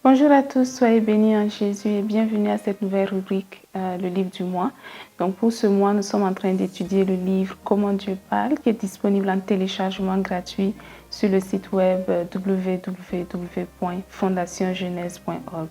Bonjour à tous, soyez bénis en Jésus et bienvenue à cette nouvelle rubrique, le livre du mois. Donc pour ce mois, nous sommes en train d'étudier le livre Comment Dieu parle, qui est disponible en téléchargement gratuit sur le site web www.fondationgenèse.org.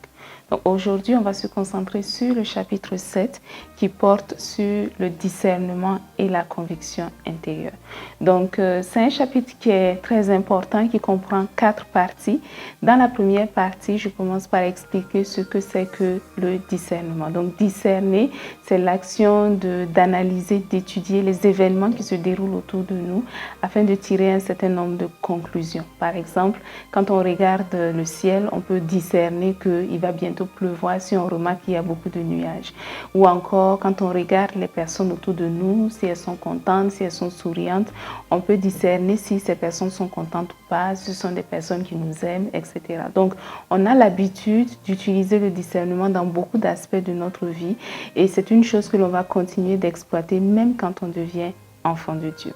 Donc aujourd'hui, on va se concentrer sur le chapitre 7 qui porte sur le discernement et la conviction intérieure. Donc c'est un chapitre qui est très important, qui comprend 4 parties. Dans la première partie, je commence par expliquer ce que c'est que le discernement. Donc discerner, c'est l'action d'analyser, d'étudier les événements qui se déroulent autour de nous afin de tirer un certain nombre de conclusions. Par exemple, quand on regarde le ciel, on peut discerner qu'il va bientôt pleuvoir si on remarque qu'il y a beaucoup de nuages. Ou encore, quand on regarde les personnes autour de nous, si elles sont contentes, si elles sont souriantes, on peut discerner si ces personnes sont contentes ou pas, si ce sont des personnes qui nous aiment, etc. Donc, on a l'habitude d'utiliser le discernement dans beaucoup d'aspects de notre vie et c'est une chose que l'on va continuer d'exploiter même quand on devient enfant de Dieu.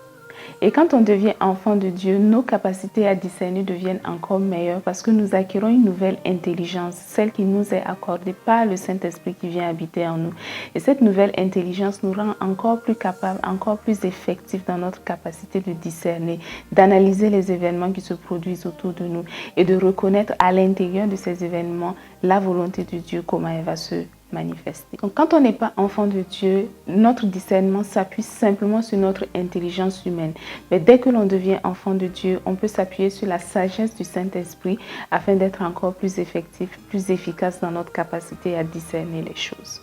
Et quand on devient enfant de Dieu, nos capacités à discerner deviennent encore meilleures parce que nous acquérons une nouvelle intelligence, celle qui nous est accordée par le Saint-Esprit qui vient habiter en nous. Et cette nouvelle intelligence nous rend encore plus capables, encore plus effectifs dans notre capacité de discerner, d'analyser les événements qui se produisent autour de nous et de reconnaître à l'intérieur de ces événements la volonté de Dieu, comment elle va se manifester. Donc, quand on n'est pas enfant de Dieu, notre discernement s'appuie simplement sur notre intelligence humaine. Mais dès que l'on devient enfant de Dieu, on peut s'appuyer sur la sagesse du Saint-Esprit afin d'être encore plus effectif, plus efficace dans notre capacité à discerner les choses.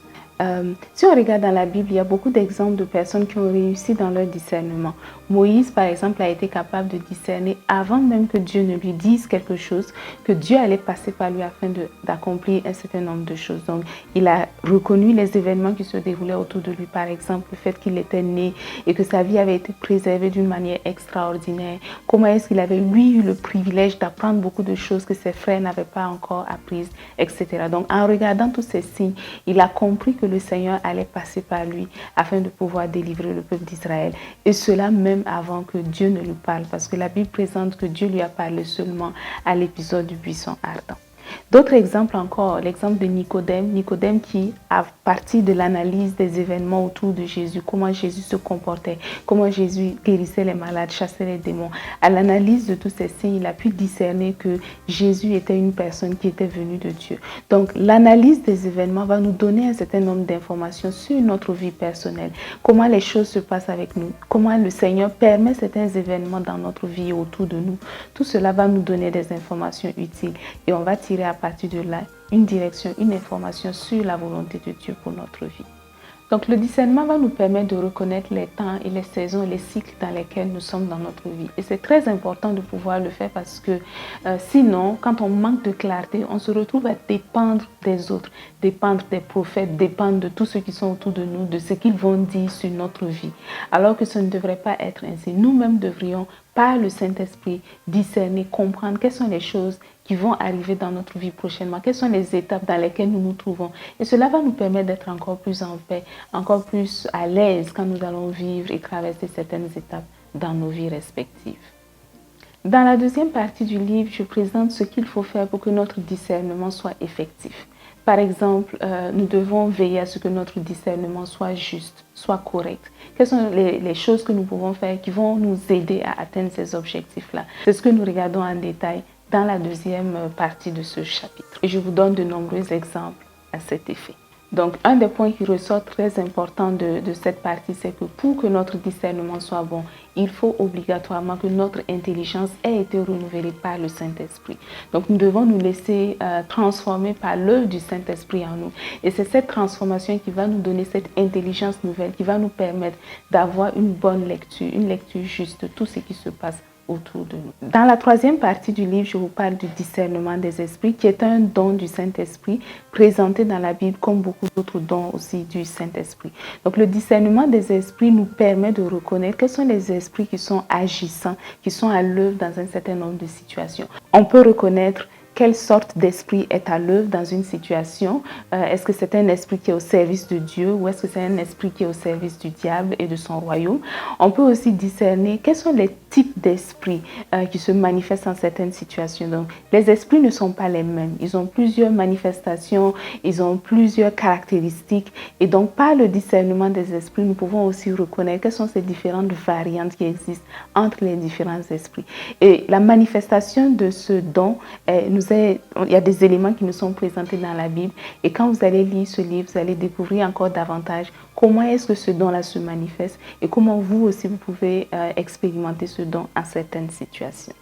Si on regarde dans la Bible, il y a beaucoup d'exemples de personnes qui ont réussi dans leur discernement. Moïse, par exemple, a été capable de discerner avant même que Dieu ne lui dise quelque chose, que Dieu allait passer par lui afin d'accomplir un certain nombre de choses. Donc, il a reconnu les événements qui se déroulaient autour de lui, par exemple, le fait qu'il était né et que sa vie avait été préservée d'une manière extraordinaire. Comment est-ce qu'il avait, lui, eu le privilège d'apprendre beaucoup de choses que ses frères n'avaient pas encore apprises, etc. Donc, en regardant tous ces signes, il a compris que le Seigneur allait passer par lui afin de pouvoir délivrer le peuple d'Israël. Et cela même avant que Dieu ne lui parle, parce que la Bible présente que Dieu lui a parlé seulement à l'épisode du buisson ardent. D'autres exemples encore, l'exemple de Nicodème qui, à partir de l'analyse des événements autour de Jésus, comment Jésus se comportait, comment Jésus guérissait les malades, chassait les démons, à l'analyse de tous ces signes, il a pu discerner que Jésus était une personne qui était venue de Dieu. Donc l'analyse des événements va nous donner un certain nombre d'informations sur notre vie personnelle, comment les choses se passent avec nous, comment le Seigneur permet certains événements dans notre vie autour de nous. Tout cela va nous donner des informations utiles et on va tirer à partir de là une direction, une information sur la volonté de Dieu pour notre vie. Donc le discernement va nous permettre de reconnaître les temps et les saisons, les cycles dans lesquels nous sommes dans notre vie. Et c'est très important de pouvoir le faire parce que sinon, quand on manque de clarté, on se retrouve à dépendre des autres, dépendre des prophètes, dépendre de tous ceux qui sont autour de nous, de ce qu'ils vont dire sur notre vie. Alors que ce ne devrait pas être ainsi. Nous-mêmes devrions, par le Saint-Esprit, discerner, comprendre quelles sont les choses qui vont arriver dans notre vie prochainement, quelles sont les étapes dans lesquelles nous nous trouvons. Et cela va nous permettre d'être encore plus en paix, encore plus à l'aise quand nous allons vivre et traverser certaines étapes dans nos vies respectives. Dans la deuxième partie du livre, je présente ce qu'il faut faire pour que notre discernement soit effectif. Par exemple, nous devons veiller à ce que notre discernement soit juste, soit correct. Quelles sont les choses que nous pouvons faire qui vont nous aider à atteindre ces objectifs-là? C'est ce que nous regardons en détail dans la deuxième partie de ce chapitre. Et je vous donne de nombreux exemples à cet effet. Donc, un des points qui ressort très important de cette partie, c'est que pour que notre discernement soit bon, il faut obligatoirement que notre intelligence ait été renouvelée par le Saint-Esprit. Donc, nous devons nous laisser transformer par l'œuvre du Saint-Esprit en nous. Et c'est cette transformation qui va nous donner cette intelligence nouvelle, qui va nous permettre d'avoir une bonne lecture, une lecture juste de tout ce qui se passe autour de nous. Dans la troisième partie du livre, je vous parle du discernement des esprits, qui est un don du Saint-Esprit présenté dans la Bible comme beaucoup d'autres dons aussi du Saint-Esprit. Donc le discernement des esprits nous permet de reconnaître quels sont les esprits qui sont agissants, qui sont à l'œuvre dans un certain nombre de situations. On peut reconnaître quelle sorte d'esprit est à l'œuvre dans une situation. Est-ce que c'est un esprit qui est au service de Dieu ou est-ce que c'est un esprit qui est au service du diable et de son royaume? On peut aussi discerner quels sont les types d'esprits qui se manifestent dans certaines situations. Donc, les esprits ne sont pas les mêmes. Ils ont plusieurs manifestations, ils ont plusieurs caractéristiques. Et donc, par le discernement des esprits, nous pouvons aussi reconnaître quelles sont ces différentes variantes qui existent entre les différents esprits. Et la manifestation de ce don, il y a des éléments qui nous sont présentés dans la Bible. Et quand vous allez lire ce livre, vous allez découvrir encore davantage comment est-ce que ce don-là se manifeste et comment vous aussi, vous pouvez expérimenter ce don en certaines situations.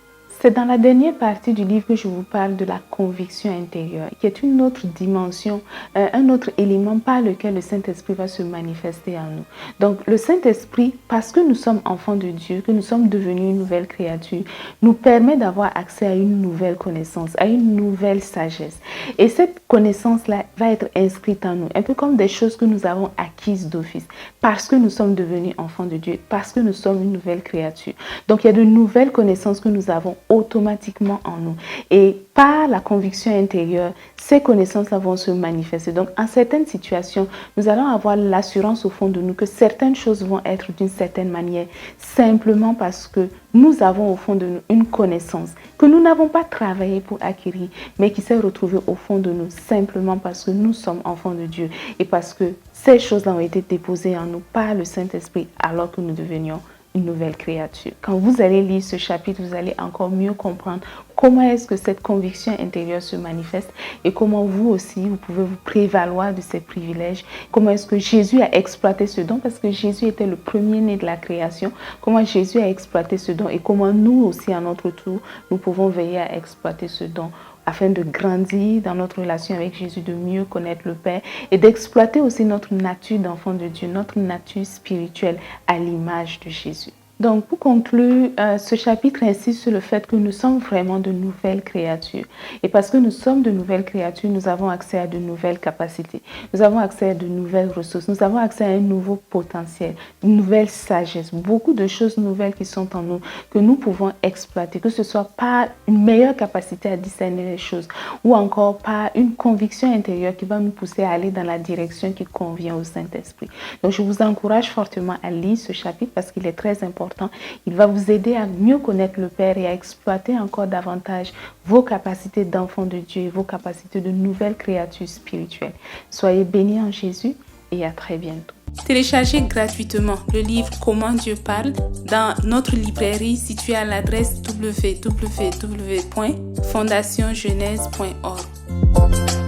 C'est dans la dernière partie du livre que je vous parle de la conviction intérieure, qui est une autre dimension, un autre élément par lequel le Saint-Esprit va se manifester en nous. Donc le Saint-Esprit, parce que nous sommes enfants de Dieu, que nous sommes devenus une nouvelle créature, nous permet d'avoir accès à une nouvelle connaissance, à une nouvelle sagesse. Et cette connaissance-là va être inscrite en nous, un peu comme des choses que nous avons acquises d'office, parce que nous sommes devenus enfants de Dieu, parce que nous sommes une nouvelle créature. Donc il y a de nouvelles connaissances que nous avons automatiquement en nous. Et par la conviction intérieure, ces connaissances vont se manifester. Donc, en certaines situations, nous allons avoir l'assurance au fond de nous que certaines choses vont être d'une certaine manière, simplement parce que nous avons au fond de nous une connaissance que nous n'avons pas travaillé pour acquérir, mais qui s'est retrouvée au fond de nous simplement parce que nous sommes enfants de Dieu et parce que ces choses-là ont été déposées en nous par le Saint-Esprit alors que nous devenions une nouvelle créature. Quand vous allez lire ce chapitre, vous allez encore mieux comprendre comment est-ce que cette conviction intérieure se manifeste et comment vous aussi, vous pouvez vous prévaloir de ces privilèges. Comment est-ce que Jésus a exploité ce don, parce que Jésus était le premier-né de la création. Comment Jésus a exploité ce don et comment nous aussi, à notre tour, nous pouvons veiller à exploiter ce don afin de grandir dans notre relation avec Jésus, de mieux connaître le Père et d'exploiter aussi notre nature d'enfant de Dieu, notre nature spirituelle à l'image de Jésus. Donc, pour conclure, ce chapitre insiste sur le fait que nous sommes vraiment de nouvelles créatures. Et parce que nous sommes de nouvelles créatures, nous avons accès à de nouvelles capacités. Nous avons accès à de nouvelles ressources. Nous avons accès à un nouveau potentiel, une nouvelle sagesse. Beaucoup de choses nouvelles qui sont en nous, que nous pouvons exploiter. Que ce soit par une meilleure capacité à discerner les choses ou encore par une conviction intérieure qui va nous pousser à aller dans la direction qui convient au Saint-Esprit. Donc, je vous encourage fortement à lire ce chapitre parce qu'il est très important. Il va vous aider à mieux connaître le Père et à exploiter encore davantage vos capacités d'enfant de Dieu et vos capacités de nouvelles créatures spirituelles. Soyez bénis en Jésus et à très bientôt. Téléchargez gratuitement le livre Comment Dieu parle dans notre librairie située à l'adresse www.fondationgenèse.org.